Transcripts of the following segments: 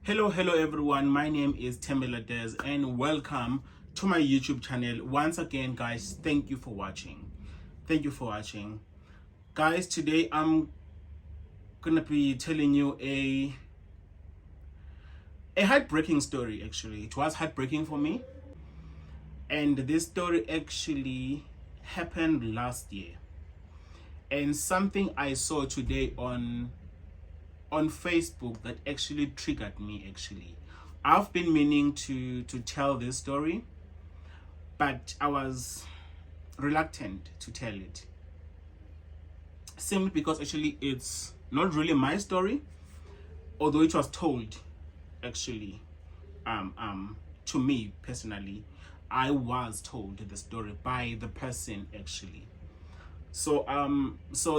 Hello everyone, my name is ThembelaDes and welcome to my YouTube channel. Once again guys, thank you for watching. Guys, today I'm gonna be telling you a heartbreaking story. Actually, it was heartbreaking for me, and this story actually happened last year, and something I saw today on Facebook that actually triggered me. Actually, I've been meaning to tell this story, but I was reluctant to tell it, simply because actually it's not really my story, although it was told actually to me personally. I was told the story by the person actually. So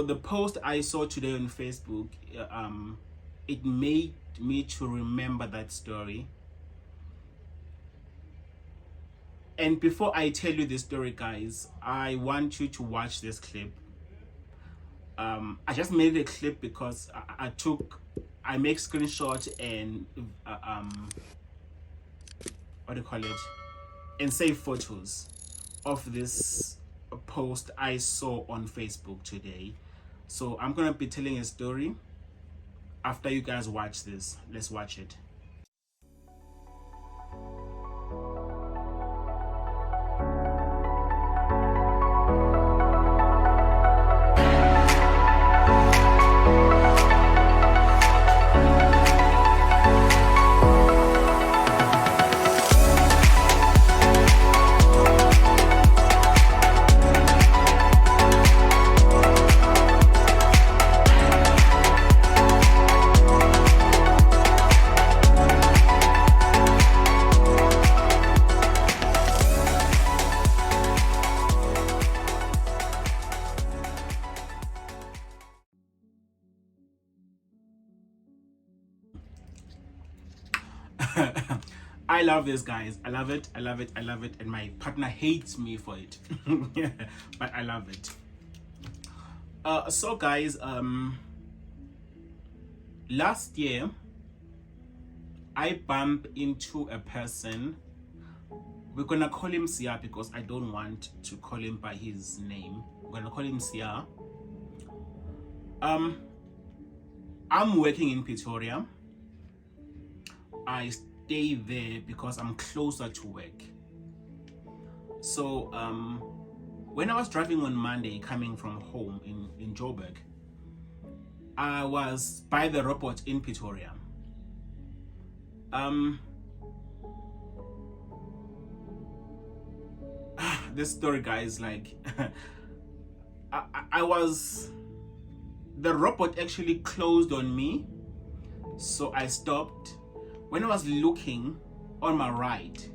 the post I saw today on Facebook, it made me to remember that story. And before I tell you the story, guys, I want you to watch this clip. I just made a clip because I make screenshots and what do you call it, and save photos of this post I saw on Facebook today. So I'm gonna be telling a story after you guys watch this. Let's watch it. I love this, guys. I love it, and my partner hates me for it. But I love it. So guys, last year I bumped into a person. We're gonna call him Sia because I don't want to call him by his name. We're gonna call him Sia. I'm working in Pretoria. I stay there because I'm closer to work. So when I was driving on Monday coming from home in Joburg, I was by the robot in Pretoria. This story, guys, like the robot actually closed on me, so I stopped. When I was looking on my right,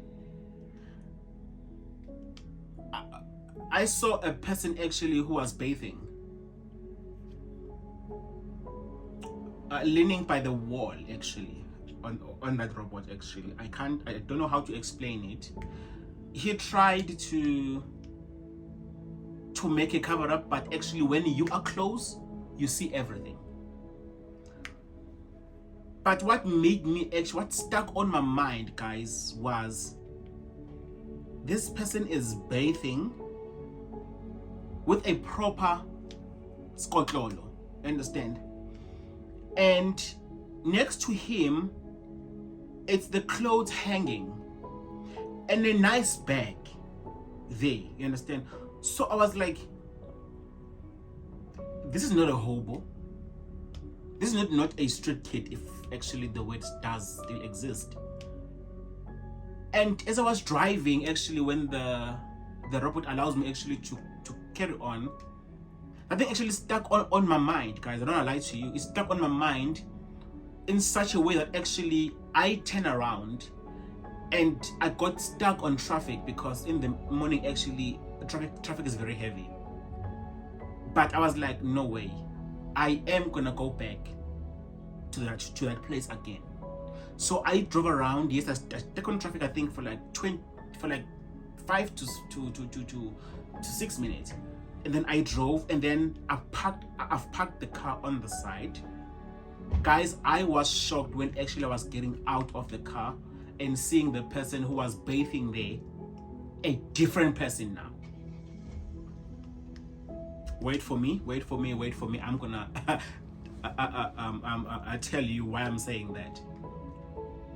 I saw a person actually who was bathing, leaning by the wall actually on that robot. Actually, I don't know how to explain it. He tried to make a cover up, but actually when you are close, you see everything. But what stuck on my mind, guys, was this person is bathing with a proper skotlolo, understand? And next to him, it's the clothes hanging and a nice bag there, you understand? So I was like, this is not a hobo. This is not a street kid, if actually the word does still exist. And as I was driving, actually, when the robot allows me actually to carry on, that thing actually stuck on my mind, guys. I don't want to lie to you. It stuck on my mind in such a way that actually I turn around and I got stuck on traffic, because in the morning actually traffic is very heavy. But I was like, no way, I am gonna go back to that place again. So I drove around. Yes, I stuck on traffic, I think for like 5 to 6 minutes, and then I drove, and then I've parked the car on the side, Guys, I was shocked when actually I was getting out of the car and seeing the person who was bathing there, a different person now. Wait for me. I'm gonna I tell you why I'm saying that.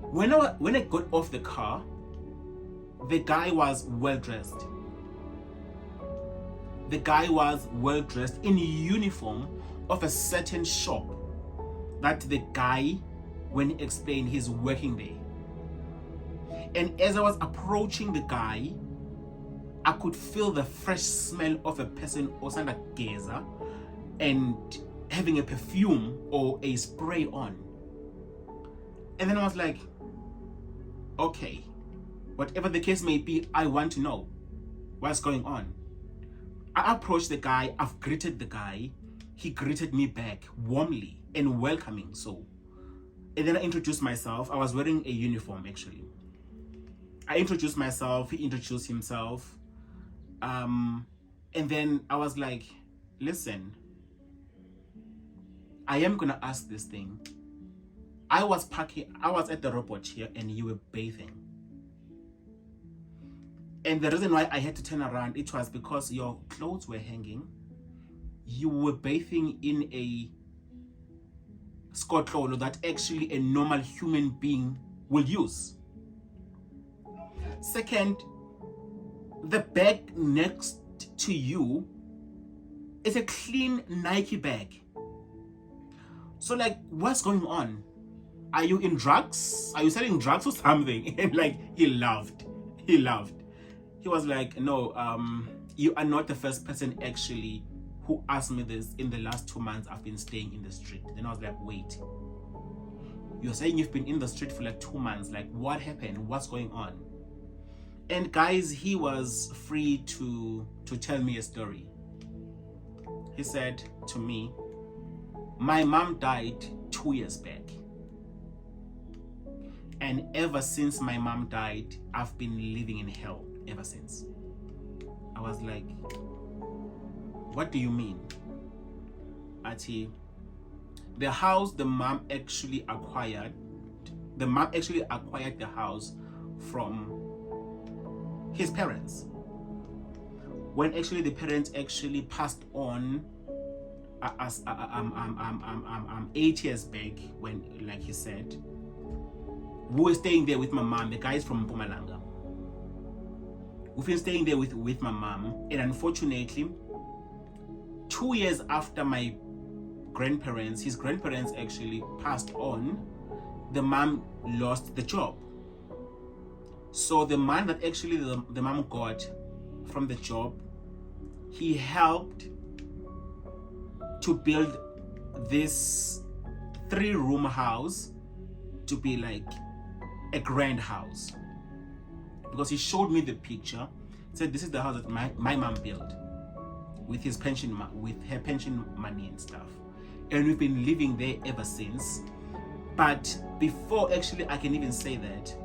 When I got off the car, the guy was well dressed. The guy was well dressed in uniform of a certain shop that the guy, when he explained, he's working there. And as I was approaching the guy, I could feel the fresh smell of a person osanda geza and having a perfume or a spray on. And then I was like, okay, whatever the case may be, I want to know what's going on. I approached the guy, I've greeted the guy, he greeted me back warmly and welcoming. So, and then I introduced myself. I was wearing a uniform actually. I introduced myself, he introduced himself. And then I was like, listen, I am gonna ask this thing. I was at the robot here and you were bathing. And the reason why I had to turn around, it was because your clothes were hanging. You were bathing in a skotlolo that actually a normal human being will use. Second, the bag next to you is a clean Nike bag. So like, what's going on? Are you in drugs? Are you selling drugs or something? And like, he laughed. He was like, no, you are not the first person actually who asked me this in the last 2 months I've been staying in the street. Then I was like, wait, you're saying you've been in the street for like 2 months. Like, what happened? What's going on? And guys, he was free to tell me a story. He said to me, my mom died 2 years back. And ever since my mom died, I've been living in hell ever since. I was like, what do you mean? Ati, the house the mom actually acquired the house from his parents. When actually the parents actually passed on 8 years back, when, like he said, we were staying there with my mom. The guys from Mpumalanga. We've been staying there with my mom, and unfortunately, 2 years after my grandparents, his grandparents actually passed on, the mom lost the job. So the man that actually the mom got from the job, he helped to build this 3-room house to be like a grand house. Because he showed me the picture, said this is the house that my mom built with her pension money and stuff. And we've been living there ever since. But before actually I can even say that,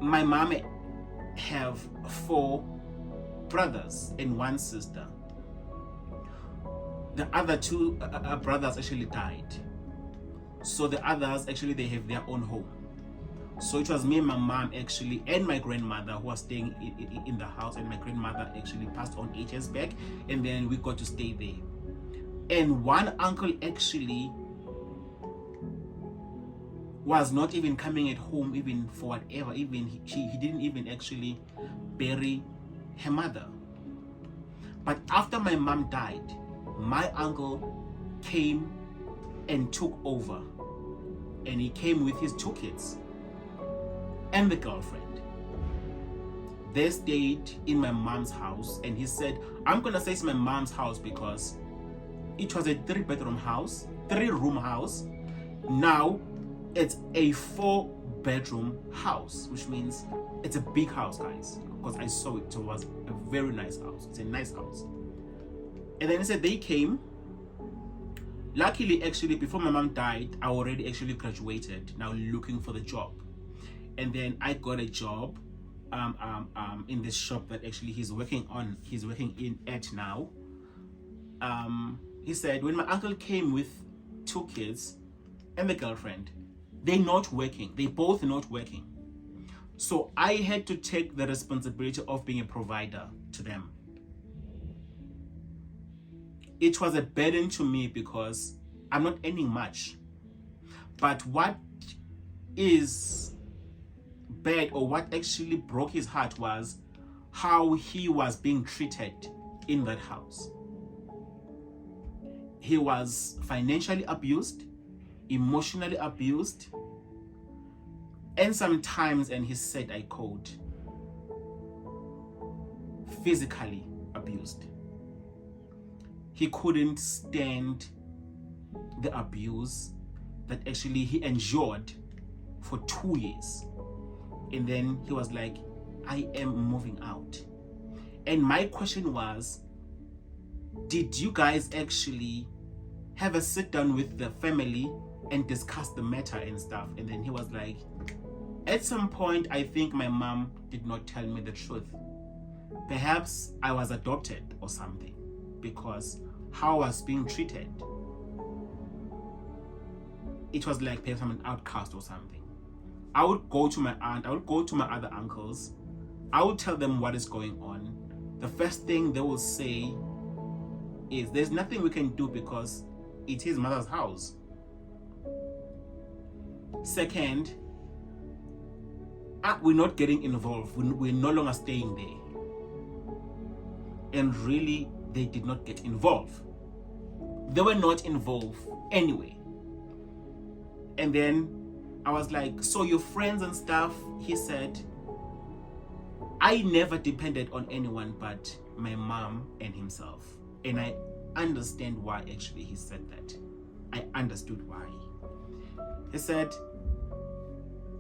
my mom have 4 brothers and 1 sister. The other 2 brothers actually died. So the others actually, they have their own home. So it was me and my mom actually, and my grandmother who was staying in the house, and my grandmother actually passed on 8 years back, and then we got to stay there. And one uncle actually was not even coming at home even for whatever, even he didn't even actually bury her mother. But after my mom died, my uncle came and took over, and he came with his 2 kids and the girlfriend. They stayed in my mom's house, and he said, I'm gonna say it's my mom's house because it was a 3-bedroom house, 3-room house. Now it's a 4-bedroom house, which means it's a big house, guys, because I saw it. So it was a very nice house. It's a nice house. And then he said they came. Luckily, actually, before my mom died, I already actually graduated, now looking for the job. And then I got a job in this shop that actually he's working in at now. He said when my uncle came with 2 kids and the girlfriend. They're not working. They both not working. So I had to take the responsibility of being a provider to them. It was a burden to me because I'm not earning much. But what is bad, or what actually broke his heart, was how he was being treated in that house. He was financially abused, emotionally abused, and sometimes, and he said, I quote, physically abused. He couldn't stand the abuse that actually he endured for 2 years. And then he was like, I am moving out. And my question was, did you guys actually have a sit down with the family and discuss the matter and stuff? And then he was like, at some point, I think my mom did not tell me the truth. Perhaps I was adopted or something, because how I was being treated, it was like perhaps I'm an outcast or something. I would go to my aunt, I would go to my other uncles, I would tell them what is going on. The first thing they will say is, there's nothing we can do because it is mother's house. Second, we're not getting involved. We're no longer staying there. And really, they did not get involved. They were not involved anyway. And then I was like, so your friends and stuff? He said, I never depended on anyone but my mom and himself. And I understand why actually he said that. I understood why. He said,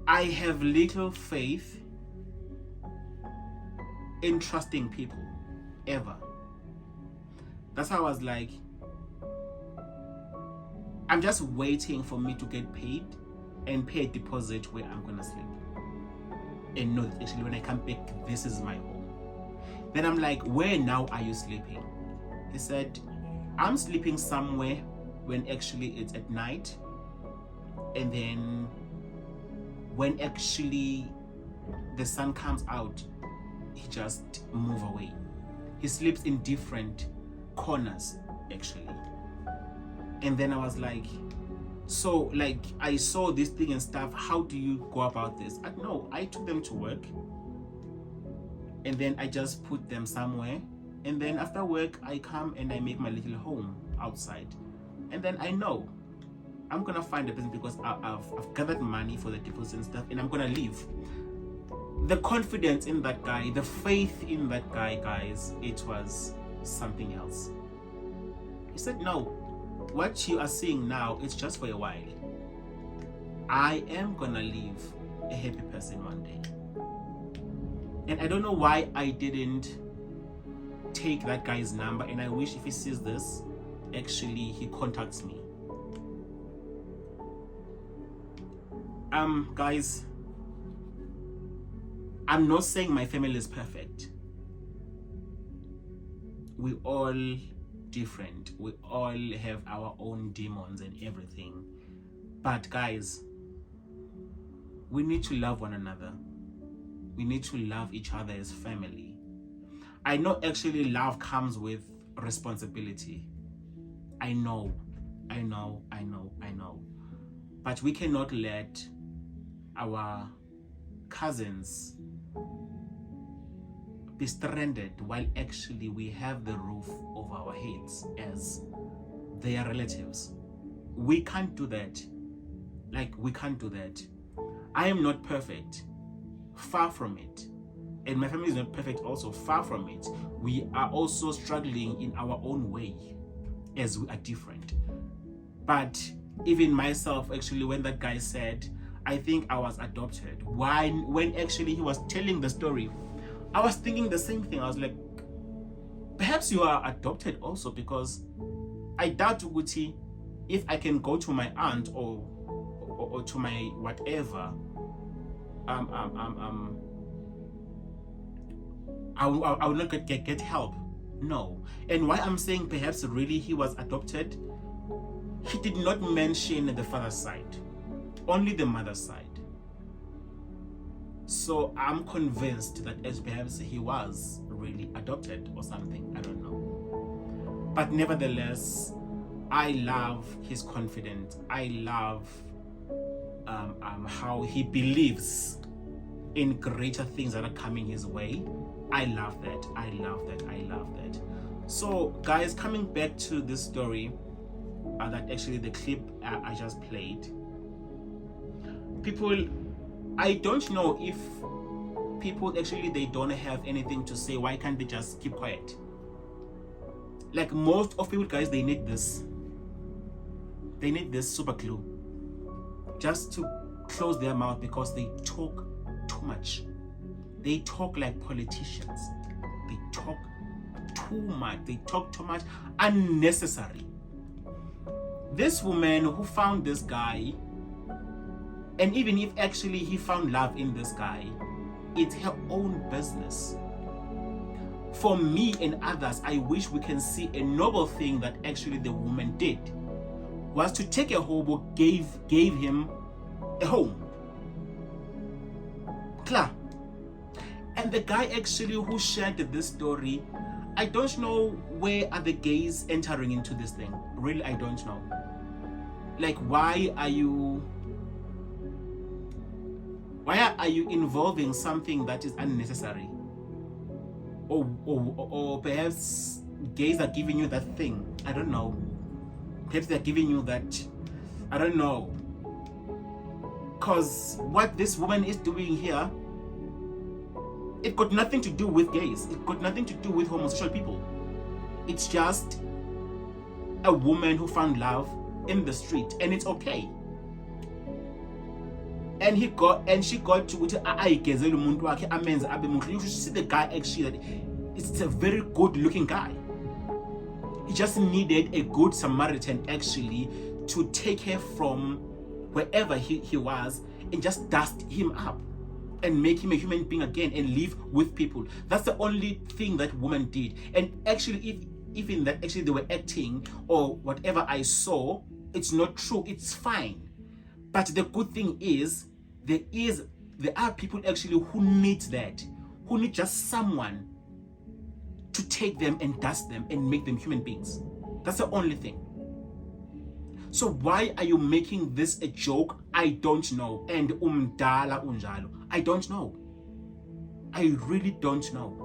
I have little faith in trusting people, ever. That's how I was like, I'm just waiting for me to get paid and pay a deposit where I'm gonna sleep. And know that actually when I come back, this is my home. Then I'm like, where now are you sleeping? He said, I'm sleeping somewhere when actually it's at night. And then when actually the sun comes out, he just move away. He sleeps in different corners actually. And then I was like, so like I saw this thing and stuff, how do you go about this? No, I took them to work and then I just put them somewhere, and then after work I come and I make my little home outside, and then I know I'm gonna find a business because I've gathered money for the deposit and stuff, and I'm gonna leave. The confidence in that guy, the faith in that guy, guys, it was something else. He said, no, what you are seeing now, it's just for a while. I am gonna leave a happy person one day. And I don't know why I didn't take that guy's number, and I wish if he sees this, actually he contacts me. Guys, I'm not saying my family is perfect. We all different. We all have our own demons and everything. But guys, we need to love one another. We need to love each other as family. I know actually love comes with responsibility. I know. But we cannot let our cousins be stranded while actually we have the roof over our heads as their relatives. We can't do that. We can't do that. I am not perfect. Far from it. And my family is not perfect also. Far from it. We are also struggling in our own way as we are different. But even myself, actually, when that guy said, I think I was adopted, when actually he was telling the story, I was thinking the same thing. I was like, perhaps you are adopted also, because I doubt Uguti, if I can go to my aunt or to my whatever, I will not get help. No. And why I'm saying perhaps really he was adopted, he did not mention the father's side, only the mother's side. So I'm convinced that perhaps he was really adopted or something, I don't know. But nevertheless, I love his confidence. I love how he believes in greater things that are coming his way. I love that. I love that. I love that. So guys, coming back to this story, that actually the clip I just played, people, I don't know if people actually, they don't have anything to say. Why can't they just keep quiet? Like most of people, guys, they need this super glue just to close their mouth, because they talk too much. They talk like politicians. They talk too much. They talk too much, unnecessary. This woman who found this guy, and even if actually he found love in this guy, it's her own business. For me and others, I wish we can see a noble thing that actually the woman did, was to take a hobo, gave him a home. Klar. And the guy actually who shared this story, I don't know where are the gays entering into this thing. Really, I don't know. Like, why are you involving something that is unnecessary? Or perhaps gays are giving you that thing. I don't know. Perhaps they're giving you that. I don't know. Because what this woman is doing here, it got nothing to do with gays. It got nothing to do with homosexual people. It's just a woman who found love in the street, and it's okay. And she got to you should see the guy actually, that it's a very good looking guy. He just needed a good Samaritan actually to take her from wherever he was and just dust him up and make him a human being again and live with people. That's the only thing that woman did. And actually, if in that actually they were acting or whatever I saw, it's not true, it's fine. But the good thing is, there are people actually who need that, who need just someone to take them and dust them and make them human beings. That's the only thing. So why are you making this a joke? I don't know. And umdala unjalo, I don't know. I really don't know.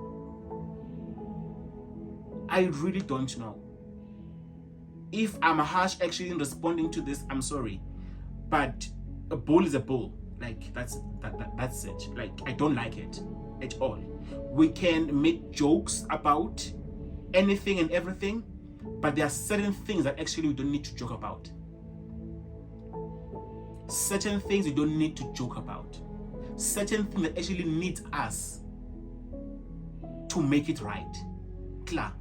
I really don't know. If I'm harsh actually in responding to this, I'm sorry. But a bull is a bull. Like, that's it. Like, I don't like it at all. We can make jokes about anything and everything, but there are certain things that actually we don't need to joke about. Certain things we don't need to joke about. Certain things that actually need us to make it right. Klar.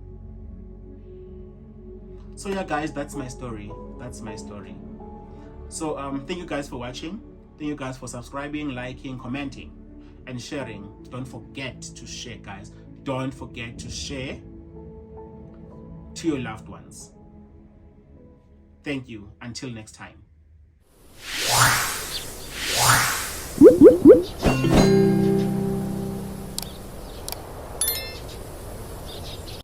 So yeah, guys, that's my story. That's my story. So thank you guys for watching. Thank you guys for subscribing, liking, commenting, and sharing. Don't forget to share, guys. Don't forget to share to your loved ones. Thank you. Until next time.